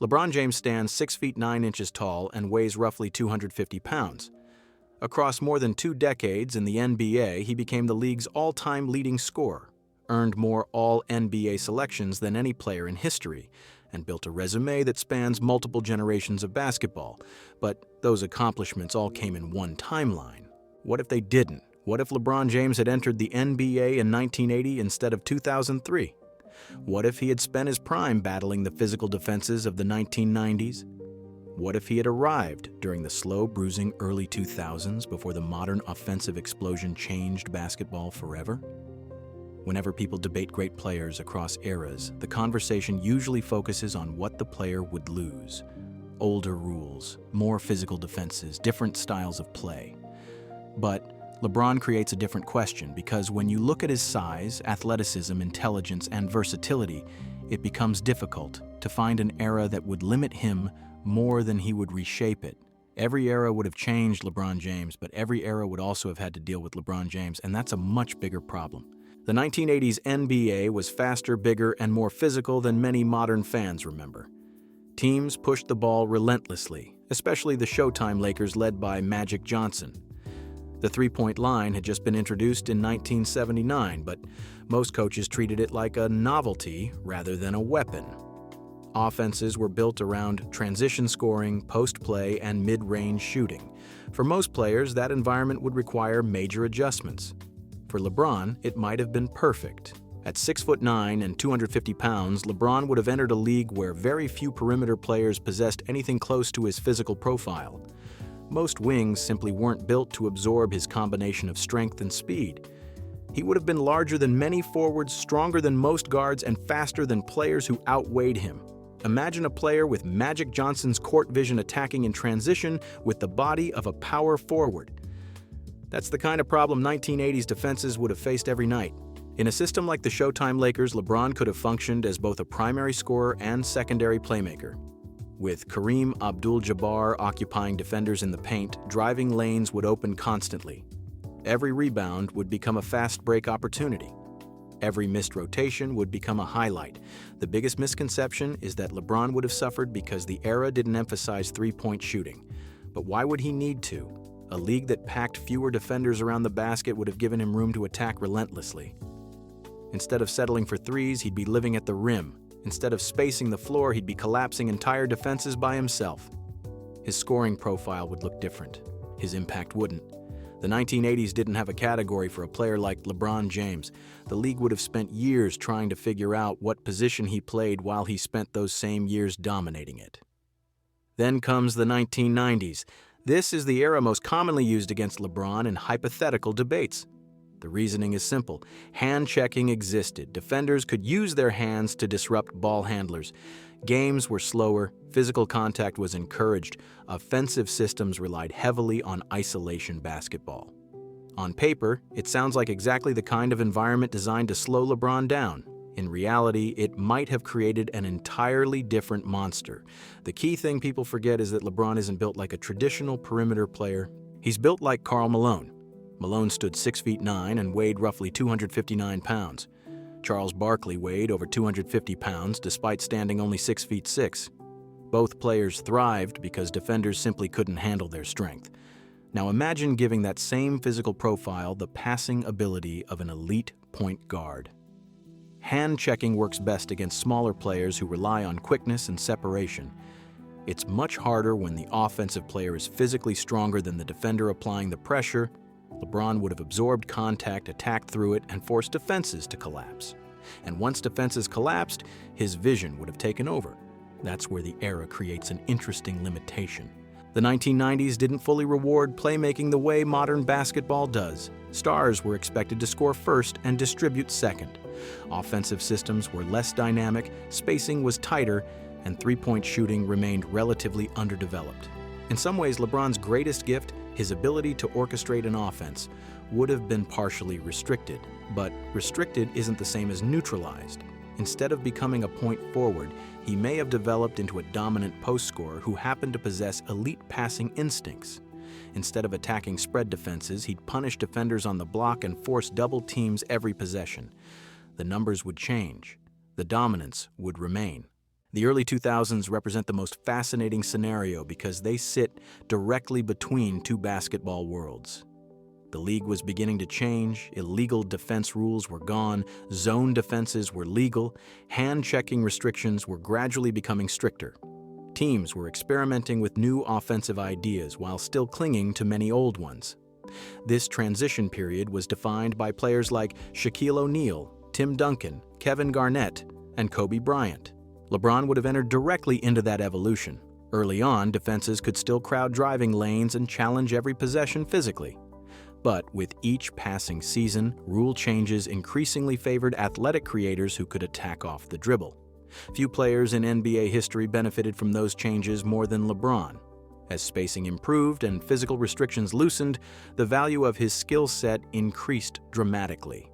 LeBron James stands 6 feet 9 inches tall and weighs roughly 250 pounds. Across more than 2 decades in the NBA, he became the league's all-time leading scorer, earned more All-NBA selections than any player in history, and built a resume that spans multiple generations of basketball. But those accomplishments all came in one timeline. What if they didn't? What if LeBron James had entered the NBA in 1980 instead of 2003? What if he had spent his prime battling the physical defenses of the 1990s? What if he had arrived during the slow, bruising early 2000s before the modern offensive explosion changed basketball forever? Whenever people debate great players across eras, the conversation usually focuses on what the player would lose. Older rules, more physical defenses, different styles of play. But LeBron creates a different question because when you look at his size, athleticism, intelligence, and versatility, it becomes difficult to find an era that would limit him more than he would reshape it. Every era would have changed LeBron James, but every era would also have had to deal with LeBron James, and that's a much bigger problem. The 1980s NBA was faster, bigger, and more physical than many modern fans remember. Teams pushed the ball relentlessly, especially the Showtime Lakers led by Magic Johnson. The three-point line had just been introduced in 1979, but most coaches treated it like a novelty rather than a weapon. Offenses were built around transition scoring, post-play, and mid-range shooting. For most players, that environment would require major adjustments. For LeBron, it might have been perfect. At 6'9" and 250 pounds, LeBron would have entered a league where very few perimeter players possessed anything close to his physical profile. Most wings simply weren't built to absorb his combination of strength and speed. He would have been larger than many forwards, stronger than most guards, and faster than players who outweighed him. Imagine a player with Magic Johnson's court vision attacking in transition with the body of a power forward. That's the kind of problem 1980s defenses would have faced every night. In a system like the Showtime Lakers, LeBron could have functioned as both a primary scorer and secondary playmaker. With Kareem Abdul-Jabbar occupying defenders in the paint, driving lanes would open constantly. Every rebound would become a fast break opportunity. Every missed rotation would become a highlight. The biggest misconception is that LeBron would have suffered because the era didn't emphasize three-point shooting. But why would he need to? A league that packed fewer defenders around the basket would have given him room to attack relentlessly. Instead of settling for threes, he'd be living at the rim. Instead of spacing the floor, he'd be collapsing entire defenses by himself. His scoring profile would look different. His impact wouldn't. The 1980s didn't have a category for a player like LeBron James. The league would have spent years trying to figure out what position he played while he spent those same years dominating it. Then comes the 1990s. This is the era most commonly used against LeBron in hypothetical debates. The reasoning is simple. Hand-checking existed. Defenders could use their hands to disrupt ball handlers. Games were slower. Physical contact was encouraged. Offensive systems relied heavily on isolation basketball. On paper, it sounds like exactly the kind of environment designed to slow LeBron down. In reality, it might have created an entirely different monster. The key thing people forget is that LeBron isn't built like a traditional perimeter player. He's built like Karl Malone. Malone stood 6 feet 9 and weighed roughly 259 pounds. Charles Barkley weighed over 250 pounds despite standing only 6 feet 6. Both players thrived because defenders simply couldn't handle their strength. Now imagine giving that same physical profile the passing ability of an elite point guard. Hand-checking works best against smaller players who rely on quickness and separation. It's much harder when the offensive player is physically stronger than the defender applying the pressure. LeBron would have absorbed contact, attacked through it, and forced defenses to collapse. And once defenses collapsed, his vision would have taken over. That's where the era creates an interesting limitation. The 1990s didn't fully reward playmaking the way modern basketball does. Stars were expected to score first and distribute second. Offensive systems were less dynamic, spacing was tighter, and three-point shooting remained relatively underdeveloped. In some ways, LeBron's greatest gift, his ability to orchestrate an offense, would have been partially restricted. But restricted isn't the same as neutralized. Instead of becoming a point forward, he may have developed into a dominant post scorer who happened to possess elite passing instincts. Instead of attacking spread defenses, he'd punish defenders on the block and force double teams every possession. The numbers would change. The dominance would remain. The early 2000s represent the most fascinating scenario because they sit directly between two basketball worlds. The league was beginning to change, illegal defense rules were gone, zone defenses were legal, hand-checking restrictions were gradually becoming stricter. Teams were experimenting with new offensive ideas while still clinging to many old ones. This transition period was defined by players like Shaquille O'Neal, Tim Duncan, Kevin Garnett, and Kobe Bryant. LeBron would have entered directly into that evolution. Early on, defenses could still crowd driving lanes and challenge every possession physically. But with each passing season, rule changes increasingly favored athletic creators who could attack off the dribble. Few players in NBA history benefited from those changes more than LeBron. As spacing improved and physical restrictions loosened, the value of his skill set increased dramatically.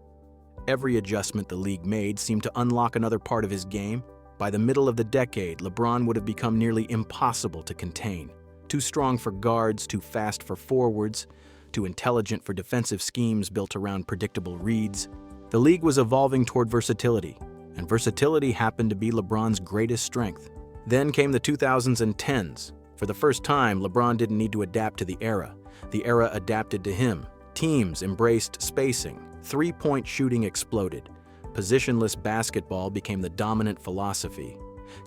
Every adjustment the league made seemed to unlock another part of his game. By the middle of the decade, LeBron would have become nearly impossible to contain. Too strong for guards, too fast for forwards, too intelligent for defensive schemes built around predictable reads. The league was evolving toward versatility, and versatility happened to be LeBron's greatest strength. Then came the 2000s and 10s. For the first time, LeBron didn't need to adapt to the era. The era adapted to him. Teams embraced spacing. Three-point shooting exploded. Positionless basketball became the dominant philosophy.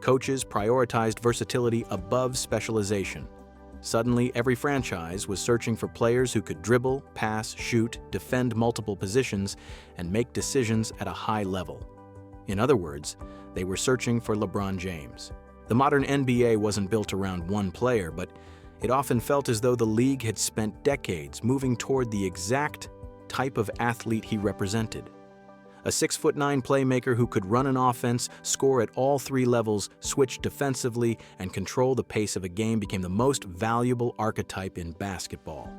Coaches prioritized versatility above specialization. Suddenly, every franchise was searching for players who could dribble, pass, shoot, defend multiple positions, and make decisions at a high level. In other words, they were searching for LeBron James. The modern NBA wasn't built around one player, but it often felt as though the league had spent decades moving toward the exact type of athlete he represented. A 6'9" playmaker who could run an offense, score at all three levels, switch defensively, and control the pace of a game became the most valuable archetype in basketball.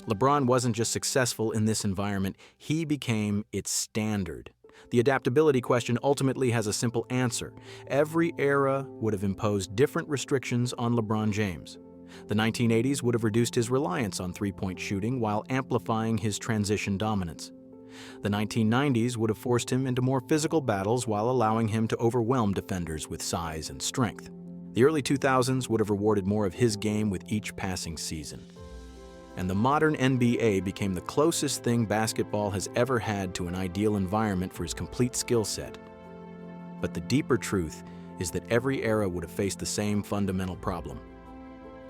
LeBron wasn't just successful in this environment, he became its standard. The adaptability question ultimately has a simple answer. Every era would have imposed different restrictions on LeBron James. The 1980s would have reduced his reliance on three-point shooting while amplifying his transition dominance. The 1990s would have forced him into more physical battles while allowing him to overwhelm defenders with size and strength. The early 2000s would have rewarded more of his game with each passing season. And the modern NBA became the closest thing basketball has ever had to an ideal environment for his complete skill set. But the deeper truth is that every era would have faced the same fundamental problem.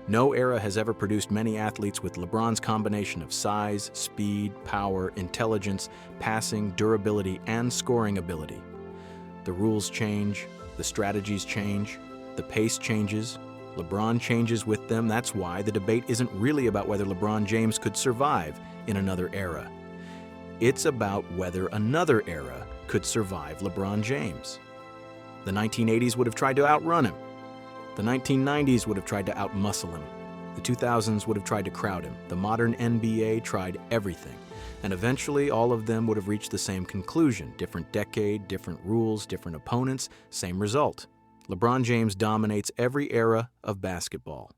No era has ever produced many athletes with LeBron's combination of size, speed, power, intelligence, passing, durability, and scoring ability. The rules change, the strategies change, the pace changes, LeBron changes with them. That's why the debate isn't really about whether LeBron James could survive in another era. It's about whether another era could survive LeBron James. The 1980s would have tried to outrun him. The 1990s would have tried to outmuscle him. The 2000s would have tried to crowd him. The modern NBA tried everything. And eventually, all of them would have reached the same conclusion. Different decade, different rules, different opponents, same result. LeBron James dominates every era of basketball.